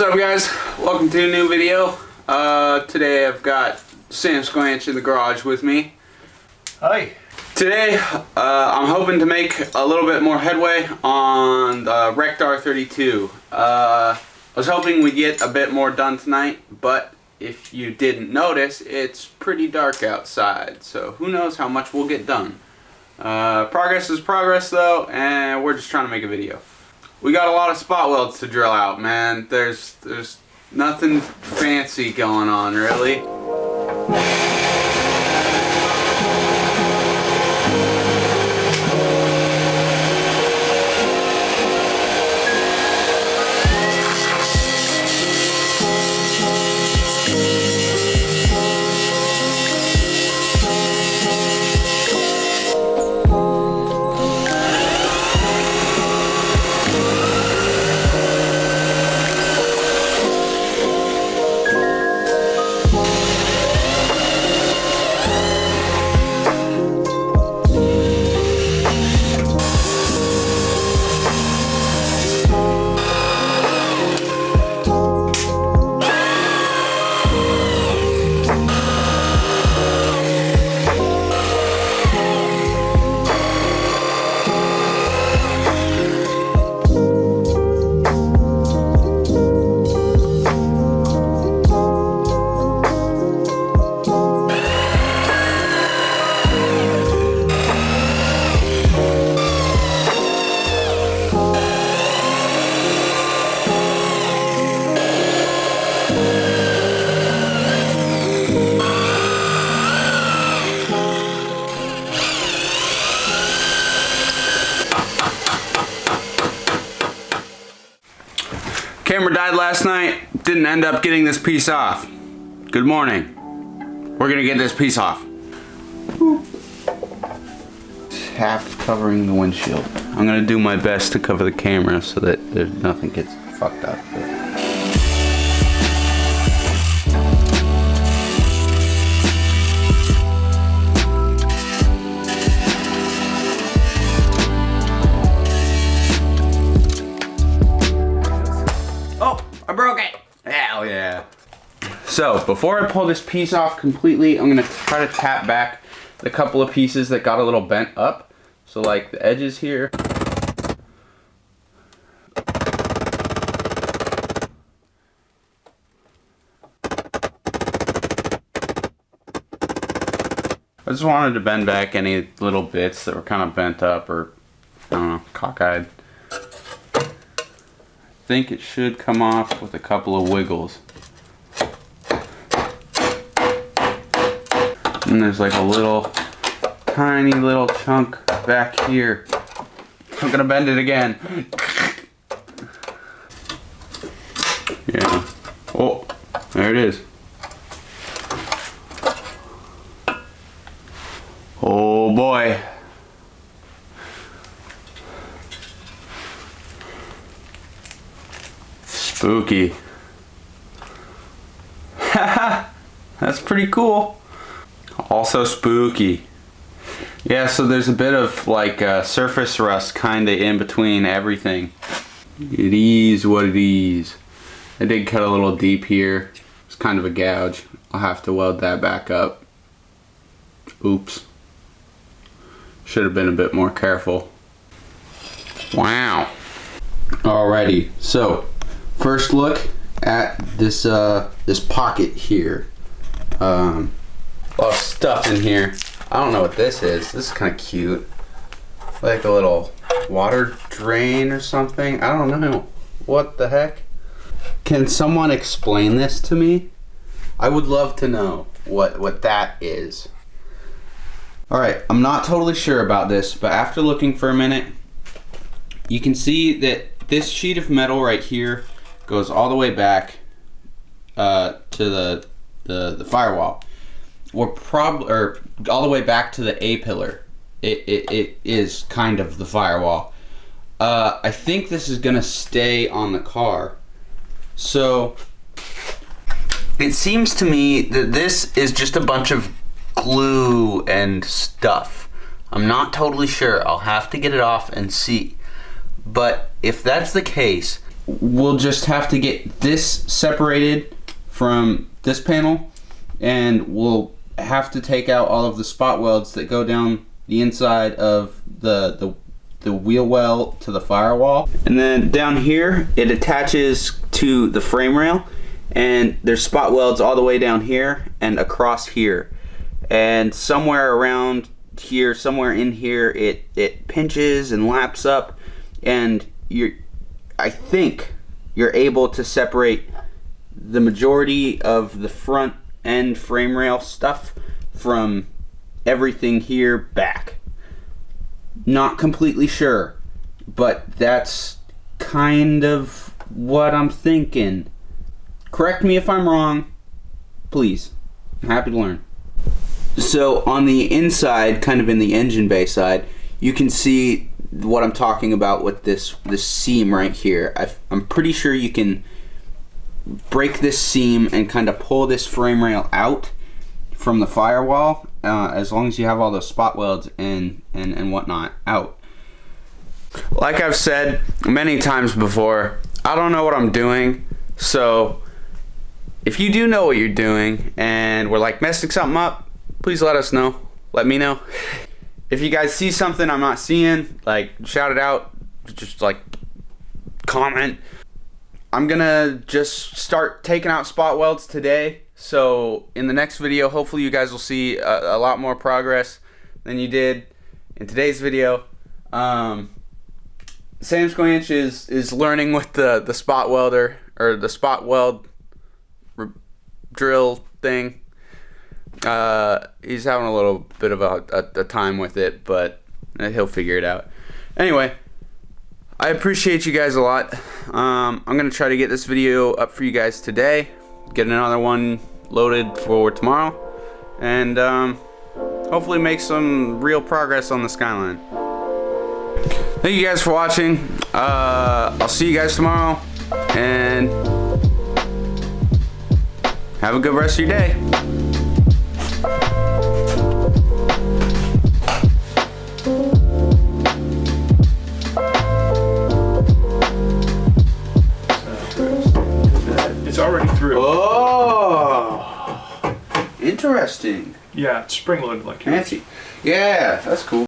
What's up, guys? Welcome to a new video. Today I've got Samsquanch in the garage with me. Hi. Today I'm hoping to make a little bit more headway on the wrecked r32. I was hoping we'd get a bit more done tonight, but if you didn't notice, it's pretty dark outside, so who knows how much we'll get done. Progress is progress though, and we're just trying to make a video. We got a lot of spot welds to drill out, man. There's nothing fancy going on, really. Camera died last night, didn't end up getting this piece off. Good morning. We're gonna get this piece off. It's half covering the windshield. I'm gonna do my best to cover the camera so that nothing gets fucked up. I broke it! Hell yeah. So, before I pull this piece off completely, I'm gonna try to tap back the couple of pieces that got a little bent up. So like the edges here. I just wanted to bend back any little bits that were kind of bent up or, I don't know, cockeyed. I think it should come off with a couple of wiggles. And there's like a little tiny little chunk back here. I'm gonna bend it again. Yeah. Oh, there it is. Oh boy. Spooky. Haha, that's pretty cool. Also spooky. Yeah, so there's a bit of like surface rust kinda in between everything. It is what it is. I did cut a little deep here. It's kind of a gouge. I'll have to weld that back up. Oops. Should have been a bit more careful. Wow. Alrighty, so first look at this this pocket here. A lot of stuff in here. I don't know what this is. This is kind of cute. Like a little water drain or something. I don't know. What the heck? Can someone explain this to me? I would love to know what that is. Alright, I'm not totally sure about this, but after looking for a minute, you can see that this sheet of metal right here goes all the way back to the firewall. Or all the way back to the A-pillar. It is kind of the firewall. I think this is gonna stay on the car. So it seems to me that this is just a bunch of glue and stuff. I'm not totally sure. I'll have to get it off and see. But if that's the case, we'll just have to get this separated from this panel, and we'll have to take out all of the spot welds that go down the inside of the wheel well to the firewall. And then down here it attaches to the frame rail, and there's spot welds all the way down here and across here, and somewhere around here, somewhere in here, it pinches and laps up, and I think you're able to separate the majority of the front end frame rail stuff from everything here back. Not completely sure, but that's kind of what I'm thinking. Correct me if I'm wrong, please. I'm happy to learn. So on the inside, kind of in the engine bay side, you can see what I'm talking about with this seam right here. I'm pretty sure you can break this seam and kind of pull this frame rail out from the firewall, as long as you have all those spot welds and whatnot out. Like I've said many times before, I don't know what I'm doing, so if you do know what you're doing and we're like messing something up, please let us know. Let me know. If you guys see something I'm not seeing, like shout it out, just like comment. I'm gonna just start taking out spot welds today, so in the next video hopefully you guys will see a lot more progress than you did in today's video. Samsquanch is learning with the spot welder, or the spot weld drill thing. He's having a little bit of a time with it, but he'll figure it out. Anyway, I appreciate you guys a lot. I'm gonna try to get this video up for you guys today, get another one loaded for tomorrow, and hopefully make some real progress on the Skyline. Thank you guys for watching. I'll see you guys tomorrow, and have a good rest of your day. Already through. Oh, interesting. Yeah, it's spring loaded like yours. Fancy. Yeah, that's cool.